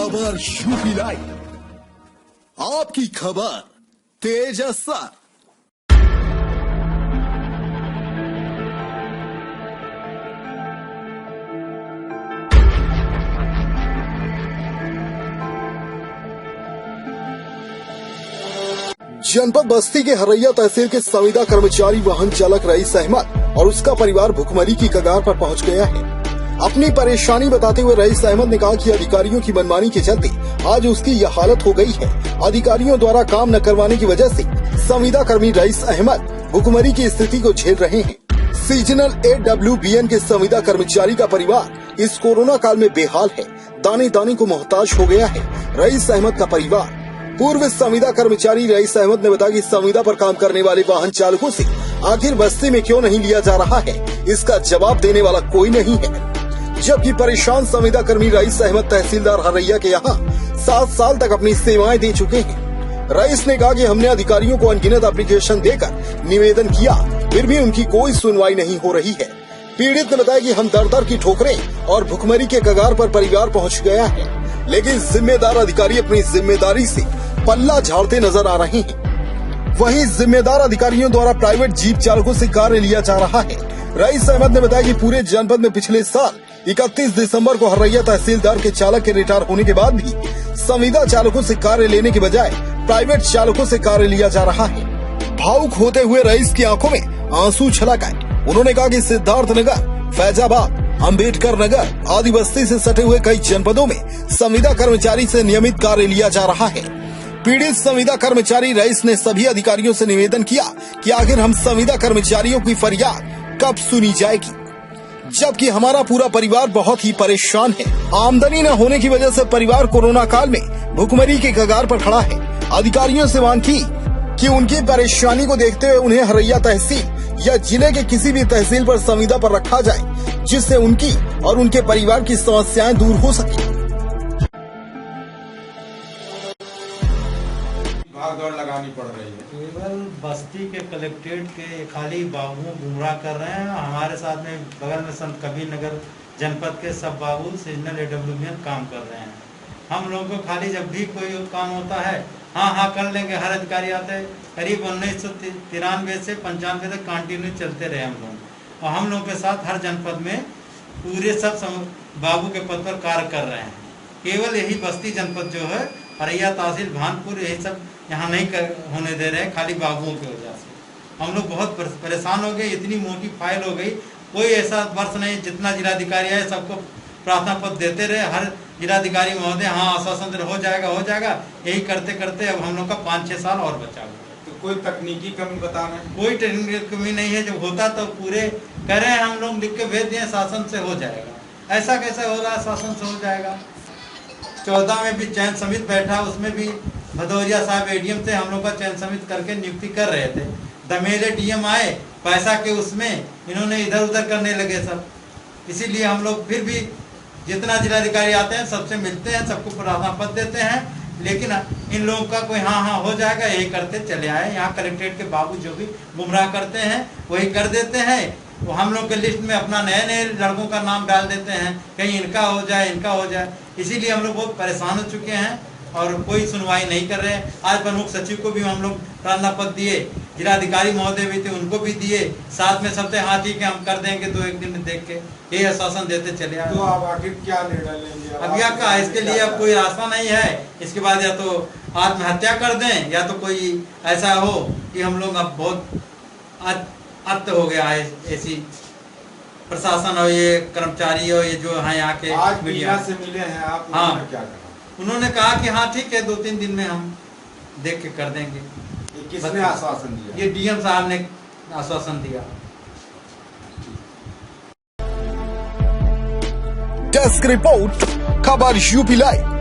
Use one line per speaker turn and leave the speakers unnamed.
खबर UP live, आपकी खबर तेज असर। जनपद बस्ती के हरैया तहसील के संविदा कर्मचारी वाहन चालक रईस अहमद और उसका परिवार भुखमरी की कगार पर पहुंच गया है। अपनी परेशानी बताते हुए रईस अहमद ने कहा कि अधिकारियों की मनमानी के चलते आज उसकी यह हालत हो गई है। अधिकारियों द्वारा काम न करवाने की वजह से संविदा कर्मी रईस अहमद भुखमरी की स्थिति को झेल रहे हैं। सीजनल AWBN के संविदा कर्मचारी का परिवार इस कोरोना काल में बेहाल है, दाने दाने को मोहताज हो गया है। रईस अहमद का परिवार पूर्व संविदा कर्मचारी रईस अहमद ने बताया कि संविदा पर काम करने वाले वाहन चालकों से आखिर बस्ती में क्यों नहीं लिया जा रहा है, इसका जवाब देने वाला कोई नहीं है। जबकि परेशान संविदा कर्मी रईस अहमद तहसीलदार हरैया के यहाँ 7 साल तक अपनी सेवाएं दे चुके हैं। रईस ने कहा कि हमने अधिकारियों को अनगिनत एप्लीकेशन देकर निवेदन किया, फिर भी उनकी कोई सुनवाई नहीं हो रही है। पीड़ित ने बताया कि हम दर दर की ठोकरें और भुखमरी के कगार पर परिवार पहुँच गया है, लेकिन जिम्मेदार अधिकारी अपनी जिम्मेदारी से पल्ला झाड़ते नजर आ रहे हैं। वहीं जिम्मेदार अधिकारियों द्वारा प्राइवेट जीप चालकों से कार्य लिया जा रहा है। रईस अहमद ने बताया कि पूरे जनपद में पिछले साल 31 दिसंबर को हरैया तहसीलदार के चालक के रिटायर होने के बाद भी संविदा चालकों से कार्य लेने के बजाय प्राइवेट चालकों से कार्य लिया जा रहा है। भावुक होते हुए रईस की आंखों में आंसू छलक आए। उन्होंने कहा कि सिद्धार्थ नगर, फैजाबाद, अम्बेडकर नगर आदि बस्ती से सटे हुए कई जनपदों में संविदा कर्मचारी से नियमित कार्य लिया जा रहा है। पीड़ित संविदा कर्मचारी रईस ने सभी अधिकारियों से निवेदन किया कि आखिर हम संविदा कर्मचारियों की फरियाद कब सुनी जाएगी, जबकि हमारा पूरा परिवार बहुत ही परेशान है। आमदनी न होने की वजह से परिवार कोरोना काल में भुखमरी के कगार पर खड़ा है। अधिकारियों से मांग की कि उनकी परेशानी को देखते हुए उन्हें हरैया तहसील या जिले के किसी भी तहसील पर संविदा पर रखा जाए, जिससे उनकी और उनके परिवार की समस्याएं दूर हो सके।
भागदौड़ लगानी पड़ रही है।
केवल बस्ती के कलेक्ट्रेट के खाली बाबुओं गुमराह कर रहे हैं। हमारे साथ में बगल में संत कबीर नगर जनपद के सब बाबू सीजनल AWBN काम कर रहे हैं। हम लोगों को खाली जब भी कोई काम होता है हाँ कर लेंगे। हर अधिकारी आते हैं। करीब 1993 से 95 तक कंटिन्यू चलते रहे हम लोग, और हम लोग के साथ हर जनपद में पूरे सब बाबू के पद पर कार्य कर रहे हैं। केवल यही बस्ती जनपद जो है हरैया तहसील भानपुर, यही सब यहाँ नहीं होने दे रहे हैं, खाली बाबुओं की वजह से हम लोग बहुत परेशान हो गए। इतनी मोटी फाइल हो गई, कोई ऐसा वर्ष नहीं जितना जिलाधिकारी है सबको प्रार्थना पत्र देते रहे। हर जिलाधिकारी महोदय हाँ आश्वासन हो जाएगा, यही करते करते अब हम लोग का 5-6 साल और बचा हुआ।
तो कोई तकनीकी कमी बता रहे हैं? कोई
तकनीकी कमी नहीं है। जब होता तो पूरे कह रहे हैं, हम लोग लिख के भेज दिए शासन से हो जाएगा। ऐसा कैसे होगा, शासन से हो जाएगा। 14 में भी चयन समिति बैठा, उसमें भी भदौरिया साहब ADM से हम लोग का चयन समिति करके नियुक्ति कर रहे थे। दमेले DM आए, पैसा के उसमें इन्होंने इधर उधर करने लगे सब। इसीलिए हम लोग फिर भी जितना जिलाधिकारी आते हैं सबसे मिलते हैं, सबको प्रार्थना पत्र देते हैं, लेकिन इन लोगों का कोई हाँ हो जाएगा यही करते चले आए। यहाँ कलेक्ट्रेट के बाबू जो भी गुमराह करते हैं वही कर देते हैं। वो हम लोग के लिस्ट में अपना नए लड़कों का नाम डाल देते हैं, कहीं इनका हो जाए। इसीलिए हम लोग बहुत परेशान हो चुके हैं और कोई सुनवाई नहीं कर रहे हैं। आज प्रमुख सचिव को भी हम लोग प्रार्थना पत्र दिए, जिलाधिकारी महोदय भी थे उनको भी दिए, साथ में सबसे हाँ ठीक है हम कर देंगे 2-1 दिन में देख के यही आश्वासन देते चले आए।
तो आप आखिर क्या निर्णय लेंगे?
अब या का इसके लिए अब कोई रास्ता नहीं है। इसके बाद या तो आत्महत्या कर दें या तो कोई ऐसा हो कि हम लोग अब बहुत अंत हो गया है। ऐसी प्रशासन हो, ये कर्मचारी हो, ये जो है यहाँ के
आज मीडिया से मिले हैं आप,
हाँ
क्या कहा?
उन्होंने कहा कि हाँ ठीक है 2-3 दिन में हम देख के कर देंगे।
किसने आश्वासन दिया?
ये DM साहब ने आश्वासन दिया।
डेस्क रिपोर्ट, खबर यूपी लाइव।